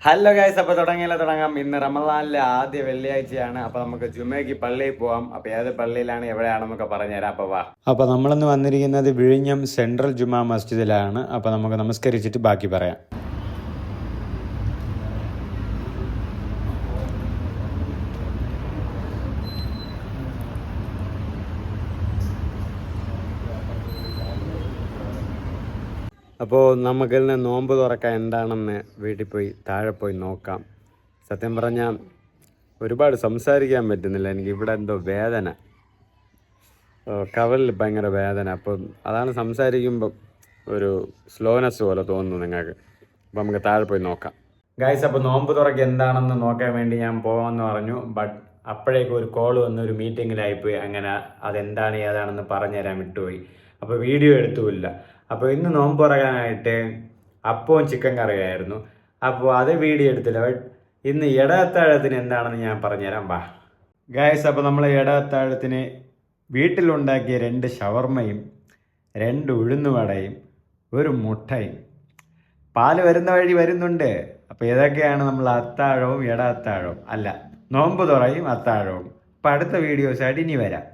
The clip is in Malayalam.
ഹലോ ഗൈസ്, അപ്പോൾ തുടങ്ങാം. ഇന്ന് റമദാനിലെ ആദ്യ വെള്ളിയാഴ്ചയാണ്. അപ്പോൾ നമുക്ക് ജുമയ്ക്ക് പള്ളിയിൽ പോവാം. അപ്പോൾ ഏത് പള്ളിയിലാണ് എവിടെയാണെന്നൊക്കെ പറഞ്ഞുതരാം. അപ്പോൾ വാ. അപ്പോൾ നമ്മളിന്ന് വന്നിരിക്കുന്നത് വിഴിഞ്ഞം സെൻട്രൽ ജുമാ മസ്ജിദിലാണ്. അപ്പോൾ നമുക്ക് നമസ്കരിച്ചിട്ട് ബാക്കി പറയാം. അപ്പോൾ നമുക്കിന്ന് നോമ്പ് തുറക്കാൻ എന്താണെന്ന് വീട്ടിൽ പോയി താഴെ പോയി നോക്കാം. സത്യം പറഞ്ഞാൽ ഒരുപാട് സംസാരിക്കാൻ പറ്റുന്നില്ല. എനിക്ക് ഇവിടെ എന്തോ വേദന, കവലിൽ ഭയങ്കര വേദന. അപ്പം അതാണ് സംസാരിക്കുമ്പം ഒരു സ്ലോനെസ് പോലെ തോന്നുന്നു നിങ്ങൾക്ക്. അപ്പോൾ നമുക്ക് താഴെ പോയി നോക്കാം ഗൈസ്. അപ്പോൾ നോമ്പ് തുറക്ക് എന്താണെന്ന് നോക്കാൻ വേണ്ടി ഞാൻ പോകാമെന്ന് പറഞ്ഞു. ബട്ട് അപ്പോഴേക്കും ഒരു കോൾ വന്ന് ഒരു മീറ്റിങ്ങിലായിപ്പോയി. അങ്ങനെ അതെന്താണ് ഏതാണെന്ന് പറഞ്ഞുതരാൻ വിട്ടുപോയി. അപ്പോൾ വീഡിയോ എടുത്തുമില്ല. അപ്പോൾ ഇന്ന് നോമ്പ് തുറക്കാനായിട്ട് അപ്പവും ചിക്കൻ കറിയായിരുന്നു. അപ്പോൾ അത് വീഡിയോ എടുത്തില്ല. ബട്ട് ഇന്ന് ഇടഅത്താഴത്തിന് എന്താണെന്ന് ഞാൻ പറഞ്ഞുതരാം. വാ ഗൈസ്. അപ്പോൾ നമ്മൾ ഇടഅത്താഴത്തിന് വീട്ടിലുണ്ടാക്കിയ 2 ഷവർമ്മയും 2 ഉഴുന്നുവടയും 1 മുട്ടയും, പാല് വരുന്ന വഴി വരുന്നുണ്ട്. അപ്പോൾ ഇതൊക്കെയാണ് നമ്മൾ അത്താഴവും ഇടഅത്താഴവും, അല്ല നോമ്പ് തുറയും അത്താഴവും. അപ്പോൾ അടുത്ത വീഡിയോസായിട്ട് ഇനി വരാം.